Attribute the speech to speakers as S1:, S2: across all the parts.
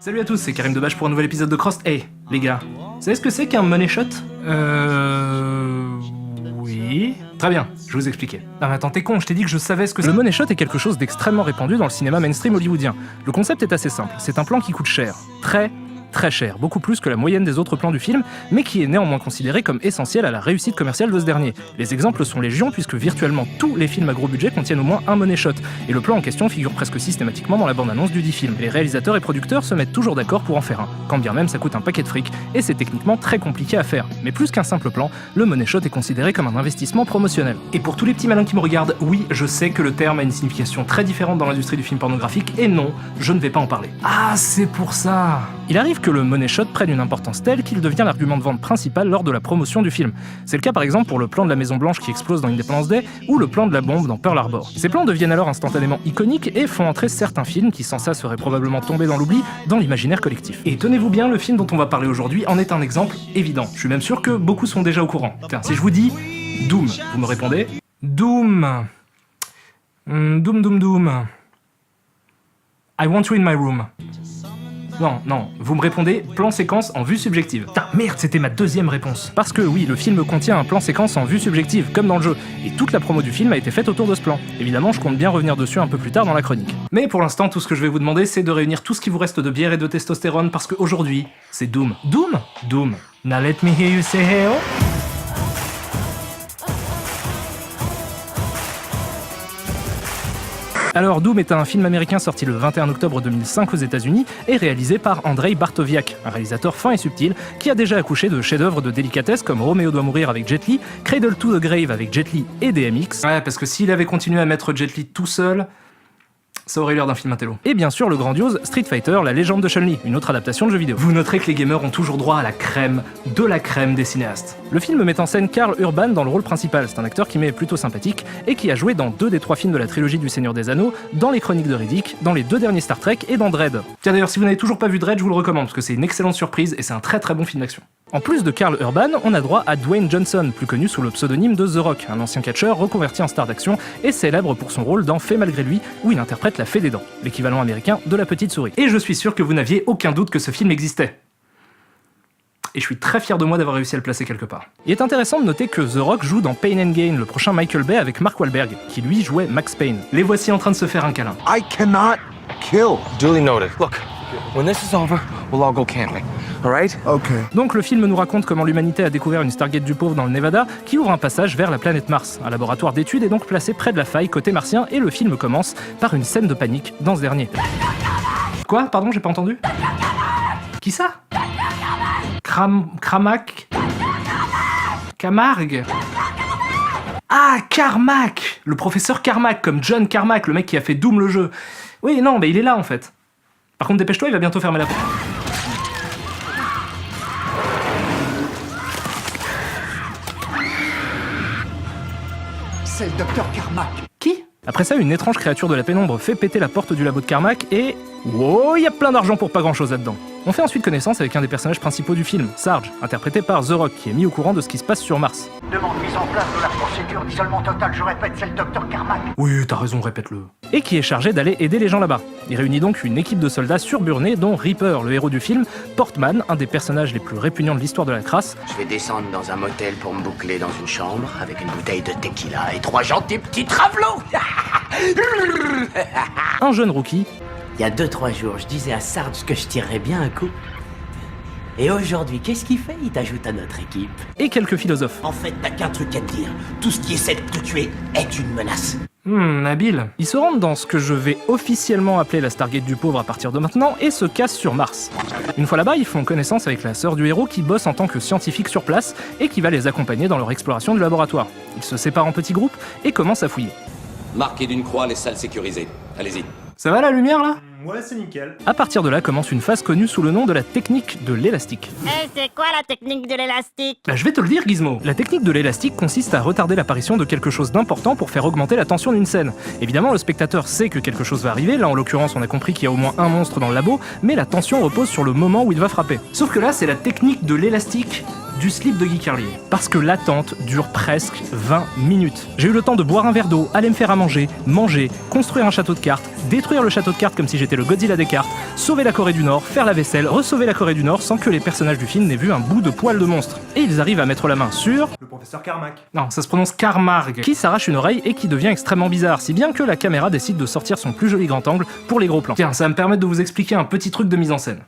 S1: Salut à tous, c'est Karim Debache pour un nouvel épisode de Crossed. Hey, les gars, vous savez ce que c'est qu'un money shot? Oui... Très bien, je vais vous expliquer. Non mais attends, t'es con, je t'ai dit que je savais ce que c'est. Le money shot est quelque chose d'extrêmement répandu dans le cinéma mainstream hollywoodien. Le concept est assez simple, c'est un plan qui coûte cher. Très cher, beaucoup plus que la moyenne des autres plans du film, mais qui est néanmoins considéré comme essentiel à la réussite commerciale de ce dernier. Les exemples sont légion puisque virtuellement tous les films à gros budget contiennent au moins un money shot, et le plan en question figure presque systématiquement dans la bande-annonce du dit film. Les réalisateurs et producteurs se mettent toujours d'accord pour en faire un, quand bien même ça coûte un paquet de fric, et c'est techniquement très compliqué à faire. Mais plus qu'un simple plan, le money shot est considéré comme un investissement promotionnel. Et pour tous les petits malins qui me regardent, oui, je sais que le terme a une signification très différente dans l'industrie du film pornographique, et non, je ne vais pas en parler. Ah, c'est pour ça. Il arrive que le money shot prenne une importance telle qu'il devient l'argument de vente principal lors de la promotion du film. C'est le cas par exemple pour le plan de la Maison Blanche qui explose dans Independence Day ou le plan de la bombe dans Pearl Harbor. Ces plans deviennent alors instantanément iconiques et font entrer certains films qui sans ça seraient probablement tombés dans l'oubli dans l'imaginaire collectif. Et tenez-vous bien, le film dont on va parler aujourd'hui en est un exemple évident. Je suis même sûr que beaucoup sont déjà au courant. Tiens, si je vous dis Doom, vous me répondez Doom. Doom. I want you in my room. Non, vous me répondez plan séquence en vue subjective. Putain, merde, c'était ma deuxième réponse. Parce que oui, le film contient un plan séquence en vue subjective, comme dans le jeu, et toute la promo du film a été faite autour de ce plan. Évidemment, je compte bien revenir dessus un peu plus tard dans la chronique. Mais pour l'instant, tout ce que je vais vous demander, c'est de réunir tout ce qui vous reste de bière et de testostérone, parce qu'aujourd'hui, c'est Doom. Doom. Now let me hear you say hey oh. Alors Doom est un film américain sorti le 21 octobre 2005 aux États-Unis et réalisé par Andrei Bartowiak, un réalisateur fin et subtil qui a déjà accouché de chefs-d'œuvre de délicatesse comme Roméo doit mourir avec Jet Li, Cradle to the Grave avec Jet Li et DMX. Ouais, parce que s'il avait continué à mettre Jet Li tout seul, ça aurait l'air d'un film intello. Et bien sûr le grandiose Street Fighter, la légende de Chun-Li, une autre adaptation de jeu vidéo. Vous noterez que les gamers ont toujours droit à la crème de la crème des cinéastes. Le film met en scène Karl Urban dans le rôle principal, c'est un acteur qui m'est plutôt sympathique et qui a joué dans 2 des 3 films de la trilogie du Seigneur des Anneaux, dans les Chroniques de Riddick, dans les 2 derniers Star Trek et dans Dredd. Tiens d'ailleurs si vous n'avez toujours pas vu Dredd, je vous le recommande parce que c'est une excellente surprise et c'est un très bon film d'action. En plus de Karl Urban, on a droit à Dwayne Johnson, plus connu sous le pseudonyme de The Rock, un ancien catcheur reconverti en star d'action et célèbre pour son rôle dans Fait malgré lui, où il interprète la Fée des Dents, l'équivalent américain de la petite souris. Et je suis sûr que vous n'aviez aucun doute que ce film existait. Et je suis très fier de moi d'avoir réussi à le placer quelque part. Il est intéressant de noter que The Rock joue dans Pain and Gain, le prochain Michael Bay avec Mark Wahlberg, qui lui jouait Max Payne. Les voici en train de se faire un câlin.
S2: I cannot kill.
S3: Duly noted. Look, when this is over, we'll all go camping. Alright?
S2: Okay.
S1: Donc le film nous raconte comment l'humanité a découvert une Stargate du pauvre dans le Nevada qui ouvre un passage vers la planète Mars. Un laboratoire d'études est donc placé près de la faille côté martien et le film commence par une scène de panique dans ce dernier. Quoi? Pardon, j'ai pas entendu? Qui ça? Cramac? Camargue? Ah, Carmack! Le professeur Carmack, comme John Carmack, le mec qui a fait Doom le jeu. Oui, non, mais il est là en fait. Par contre, dépêche-toi, il va bientôt fermer la porte.
S2: C'est le docteur Carmack.
S1: Qui? Après ça, une étrange créature de la pénombre fait péter la porte du labo de Carmack et... wow, il y a plein d'argent pour pas grand-chose là-dedans. On fait ensuite connaissance avec un des personnages principaux du film, Sarge, interprété par The Rock, qui est mis au courant de ce qui se passe sur Mars.
S4: Demande mise en place de la procédure d'isolement total, je répète, c'est le docteur Carmack.
S1: Oui, t'as raison, répète-le. Et qui est chargé d'aller aider les gens là-bas. Il réunit donc une équipe de soldats surburnés, dont Reaper, le héros du film, Portman, un des personnages les plus répugnants de l'histoire de la crasse.
S5: Je vais descendre dans un motel pour me boucler dans une chambre avec une bouteille de tequila et 3 gentils petits travelots.
S1: Un jeune rookie.
S5: Il y a 2-3 jours, je disais à Sarge que je tirerais bien un coup. Et aujourd'hui, qu'est-ce qu'il fait? Il t'ajoute à notre équipe.
S1: Et quelques philosophes.
S5: En fait, t'as qu'un truc à te dire. Tout ce qui essaie de te tuer est une menace.
S1: Habile. Ils se rendent dans ce que je vais officiellement appeler la Stargate du pauvre à partir de maintenant et se cassent sur Mars. Une fois là-bas, ils font connaissance avec la sœur du héros qui bosse en tant que scientifique sur place et qui va les accompagner dans leur exploration du laboratoire. Ils se séparent en petits groupes et commencent à fouiller.
S6: Marquez d'une croix les salles sécurisées. Allez-y.
S1: Ça va la lumière là?
S7: Ouais, c'est nickel.
S1: À partir de là commence une phase connue sous le nom de la technique de l'élastique.
S8: C'est quoi la technique de l'élastique?
S1: Bah, je vais te le dire, Gizmo. La technique de l'élastique consiste à retarder l'apparition de quelque chose d'important pour faire augmenter la tension d'une scène. Évidemment, le spectateur sait que quelque chose va arriver, là en l'occurrence on a compris qu'il y a au moins un monstre dans le labo, mais la tension repose sur le moment où il va frapper. Sauf que là, c'est la technique de l'élastique du slip de Guy Carlier. Parce que l'attente dure presque 20 minutes. J'ai eu le temps de boire un verre d'eau, aller me faire à manger, construire un château de cartes, détruire le château de cartes comme si j'étais le Godzilla des cartes, sauver la Corée du Nord, faire la vaisselle, re-sauver la Corée du Nord sans que les personnages du film n'aient vu un bout de poil de monstre. Et ils arrivent à mettre la main sur...
S7: Le professeur Carmack.
S1: Non, ça se prononce Carmarg, qui s'arrache une oreille et qui devient extrêmement bizarre, si bien que la caméra décide de sortir son plus joli grand angle pour les gros plans. Tiens, ça va me permettre de vous expliquer un petit truc de mise en scène.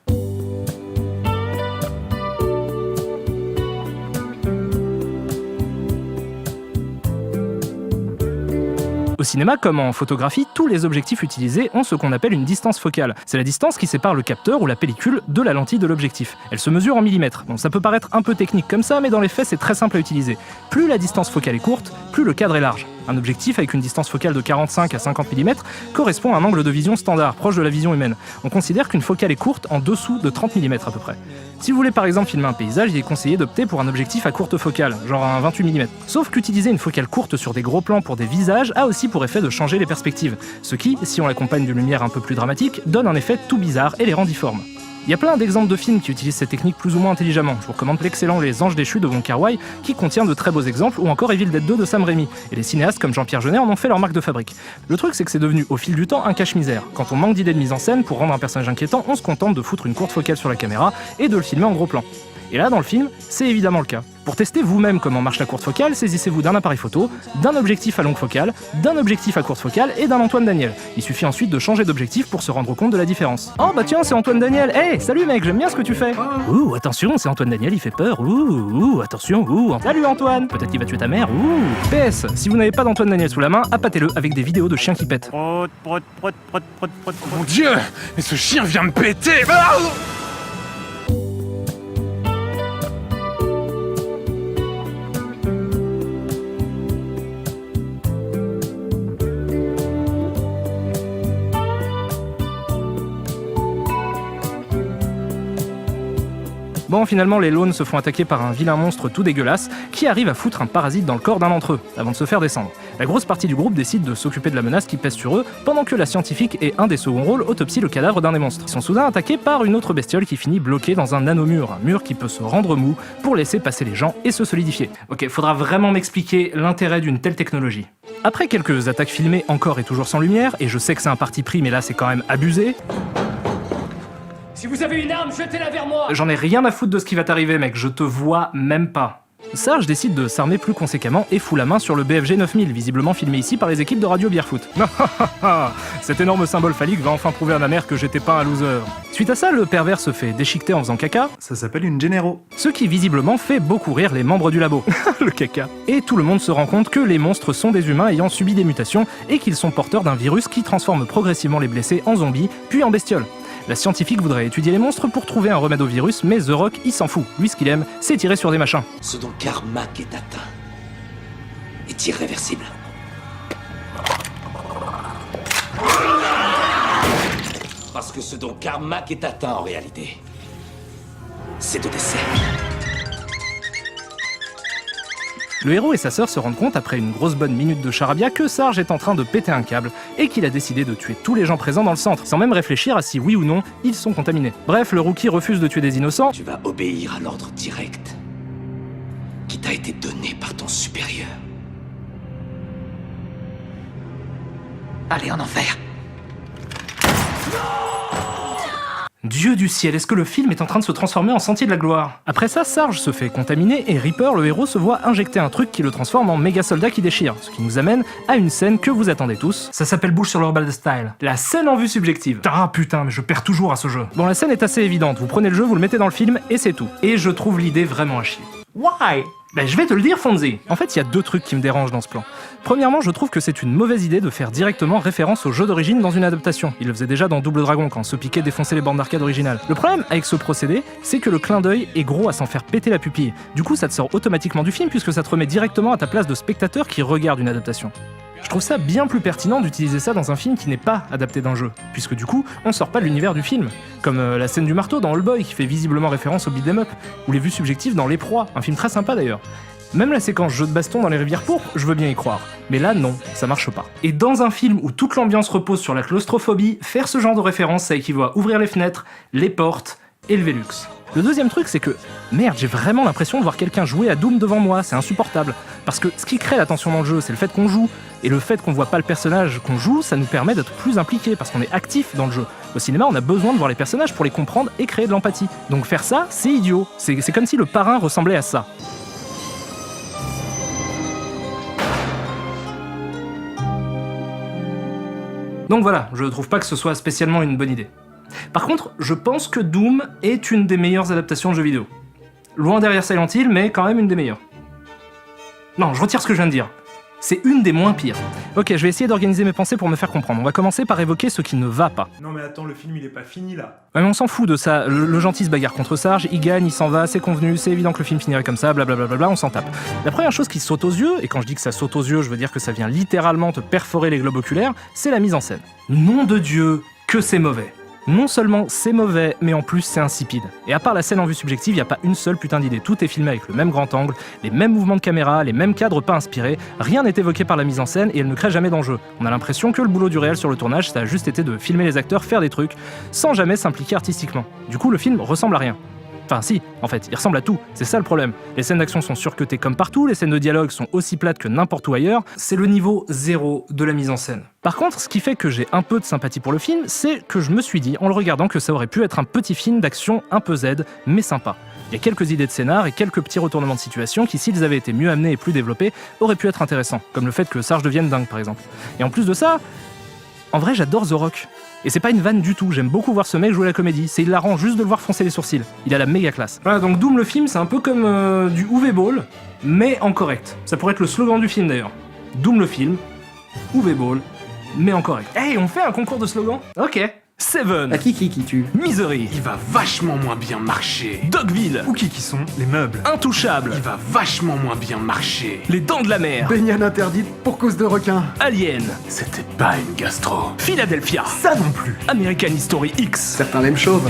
S1: Au cinéma, comme en photographie, tous les objectifs utilisés ont ce qu'on appelle une distance focale. C'est la distance qui sépare le capteur ou la pellicule de la lentille de l'objectif. Elle se mesure en millimètres. Bon, ça peut paraître un peu technique comme ça, mais dans les faits, c'est très simple à utiliser. Plus la distance focale est courte, plus le cadre est large. Un objectif avec une distance focale de 45 à 50 mm correspond à un angle de vision standard, proche de la vision humaine. On considère qu'une focale est courte en dessous de 30 mm à peu près. Si vous voulez par exemple filmer un paysage, il est conseillé d'opter pour un objectif à courte focale, genre un 28 mm. Sauf qu'utiliser une focale courte sur des gros plans pour des visages a aussi pour effet de changer les perspectives, ce qui, si on l'accompagne d'une lumière un peu plus dramatique, donne un effet tout bizarre et les rend difformes. Il y a plein d'exemples de films qui utilisent cette technique plus ou moins intelligemment. Je vous recommande l'excellent Les Anges déchus de Wong Kar-wai, qui contient de très beaux exemples, ou encore Evil Dead 2 de Sam Raimi. Et les cinéastes comme Jean-Pierre Jeunet en ont fait leur marque de fabrique. Le truc, c'est que c'est devenu au fil du temps un cache-misère. Quand on manque d'idées de mise en scène, pour rendre un personnage inquiétant, on se contente de foutre une courte focale sur la caméra et de le filmer en gros plan. Et là, dans le film, c'est évidemment le cas. Pour tester vous-même comment marche la courte focale, saisissez-vous d'un appareil photo, d'un objectif à longue focale, d'un objectif à courte focale et d'un Antoine Daniel. Il suffit ensuite de changer d'objectif pour se rendre compte de la différence. Oh bah tiens, c'est Antoine Daniel. Hey, salut mec, j'aime bien ce que tu fais. Ouh, attention, c'est Antoine Daniel, il fait peur. Ouh, attention, salut Antoine. Peut-être qu'il va tuer ta mère. PS, si vous n'avez pas d'Antoine Daniel sous la main, appâtez-le avec des vidéos de chiens qui pètent.
S7: Mon Dieu, mais ce chien vient me péter. Ah
S1: Bon, finalement, les Lawns se font attaquer par un vilain monstre tout dégueulasse qui arrive à foutre un parasite dans le corps d'un d'entre eux, avant de se faire descendre. La grosse partie du groupe décide de s'occuper de la menace qui pèse sur eux, pendant que la scientifique et un des seconds rôles autopsient le cadavre d'un des monstres. Ils sont soudain attaqués par une autre bestiole qui finit bloquée dans un nanomur, un mur qui peut se rendre mou pour laisser passer les gens et se solidifier. Ok, faudra vraiment m'expliquer l'intérêt d'une telle technologie. Après quelques attaques filmées encore et toujours sans lumière, et je sais que c'est un parti pris mais là c'est quand même abusé...
S9: Si vous avez une arme, jetez-la vers moi.
S1: J'en ai rien à foutre de ce qui va t'arriver, mec, je te vois même pas. Sarge décide de s'armer plus conséquemment et fout la main sur le BFG 9000, visiblement filmé ici par les équipes de Radio Bièrefoot. Cet énorme symbole phallique va enfin prouver à ma mère que j'étais pas un loser. Suite à ça, le pervers se fait déchiqueter en faisant caca.
S7: Ça s'appelle une Généraux.
S1: Ce qui visiblement fait beaucoup rire les membres du labo. Le caca. Et tout le monde se rend compte que les monstres sont des humains ayant subi des mutations et qu'ils sont porteurs d'un virus qui transforme progressivement les blessés en zombies, puis en bestioles. La scientifique voudrait étudier les monstres pour trouver un remède au virus, mais The Rock, il s'en fout. Lui, ce qu'il aime, c'est tirer sur des machins.
S6: Ce dont Carmack est atteint est irréversible. Parce que ce dont Carmack est atteint en réalité, c'est de décès.
S1: Le héros et sa sœur se rendent compte, après une grosse bonne minute de charabia, que Sarge est en train de péter un câble et qu'il a décidé de tuer tous les gens présents dans le centre, sans même réfléchir à si oui ou non ils sont contaminés. Bref, le rookie refuse de tuer des innocents.
S6: Tu vas obéir à l'ordre direct qui t'a été donné par ton supérieur. Allez en enfer.
S1: Dieu du ciel, est-ce que le film est en train de se transformer en Sentier de la Gloire? Après ça, Sarge se fait contaminer et Reaper, le héros, se voit injecter un truc qui le transforme en méga soldat qui déchire, ce qui nous amène à une scène que vous attendez tous. Ça s'appelle Bouche sur l'orbal de style. La scène en vue subjective. Ah putain, mais je perds toujours à ce jeu. Bon, la scène est assez évidente, vous prenez le jeu, vous le mettez dans le film et c'est tout. Et je trouve l'idée vraiment à chier. Why? Ben je vais te le dire, Fonzie. En fait, il y a deux trucs qui me dérangent dans ce plan. Premièrement, je trouve que c'est une mauvaise idée de faire directement référence au jeu d'origine dans une adaptation. Il le faisait déjà dans Double Dragon quand ce piquait défonçait les bornes d'arcade originales. Le problème avec ce procédé, c'est que le clin d'œil est gros à s'en faire péter la pupille. Du coup, ça te sort automatiquement du film puisque ça te remet directement à ta place de spectateur qui regarde une adaptation. Je trouve ça bien plus pertinent d'utiliser ça dans un film qui n'est pas adapté d'un jeu, puisque du coup, on sort pas de l'univers du film, comme la scène du marteau dans Oldboy qui fait visiblement référence au beat'em up, ou les vues subjectives dans Les Proies, un film très sympa d'ailleurs. Même la séquence jeu de baston dans les rivières pourpres, je veux bien y croire. Mais là, non, ça marche pas. Et dans un film où toute l'ambiance repose sur la claustrophobie, faire ce genre de référence, ça équivaut à ouvrir les fenêtres, les portes, et le Velux. Le deuxième truc, c'est que, merde, j'ai vraiment l'impression de voir quelqu'un jouer à Doom devant moi, c'est insupportable. Parce que ce qui crée la tension dans le jeu, c'est le fait qu'on joue. Et le fait qu'on voit pas le personnage qu'on joue, ça nous permet d'être plus impliqués, parce qu'on est actif dans le jeu. Au cinéma, on a besoin de voir les personnages pour les comprendre et créer de l'empathie. Donc faire ça, c'est idiot. C'est comme si le parrain ressemblait à ça. Donc voilà, je trouve pas que ce soit spécialement une bonne idée. Par contre, je pense que Doom est une des meilleures adaptations de jeux vidéo. Loin derrière Silent Hill, mais quand même une des meilleures. Non, je retire ce que je viens de dire. C'est une des moins pires. Ok, je vais essayer d'organiser mes pensées pour me faire comprendre. On va commencer par évoquer ce qui ne va pas.
S7: Non mais attends, le film il est pas fini là.
S1: Ouais, mais on s'en fout de ça. Le gentil se bagarre contre Sarge, il gagne, il s'en va, c'est convenu, c'est évident que le film finirait comme ça, blablabla, on s'en tape. La première chose qui saute aux yeux, et quand je dis que ça saute aux yeux, je veux dire que ça vient littéralement te perforer les globes oculaires, c'est la mise en scène. Nom de Dieu, que c'est mauvais. Non seulement c'est mauvais, mais en plus c'est insipide. Et à part la scène en vue subjective, y a pas une seule putain d'idée. Tout est filmé avec le même grand angle, les mêmes mouvements de caméra, les mêmes cadres pas inspirés, rien n'est évoqué par la mise en scène et elle ne crée jamais d'enjeu. On a l'impression que le boulot du réel sur le tournage, ça a juste été de filmer les acteurs faire des trucs, sans jamais s'impliquer artistiquement. Du coup, le film ressemble à rien. Enfin si, en fait, il ressemble à tout, c'est ça le problème. Les scènes d'action sont surcutées comme partout, les scènes de dialogue sont aussi plates que n'importe où ailleurs, c'est le niveau 0 de la mise en scène. Par contre, ce qui fait que j'ai un peu de sympathie pour le film, c'est que je me suis dit, en le regardant, que ça aurait pu être un petit film d'action un peu Z, mais sympa. Il y a quelques idées de scénar et quelques petits retournements de situation qui, s'ils avaient été mieux amenés et plus développés, auraient pu être intéressants, comme le fait que Sarge devienne dingue par exemple. Et en plus de ça, en vrai j'adore The Rock. Et c'est pas une vanne du tout, j'aime beaucoup voir ce mec jouer la comédie, c'est hilarant juste de le voir froncer les sourcils, il a la méga classe. Voilà, donc Doom le film, c'est un peu comme du Uwe Ball, mais en correct. Ça pourrait être le slogan du film d'ailleurs. Doom le film, Uwe Ball, mais en correct. Hey, on fait un concours de slogans ? Ok. Seven.
S2: À qui tue?
S1: Misery.
S7: Il va vachement moins bien marcher.
S1: Dogville.
S7: Ou qui sont les meubles.
S1: Intouchable.
S7: Il va vachement moins bien marcher.
S1: Les Dents de la Mer.
S2: Baignade interdite pour cause de requin.
S1: Alien.
S7: C'était pas une gastro.
S1: Philadelphia.
S7: Ça non plus.
S1: American History X.
S2: Certains l'aiment chauve.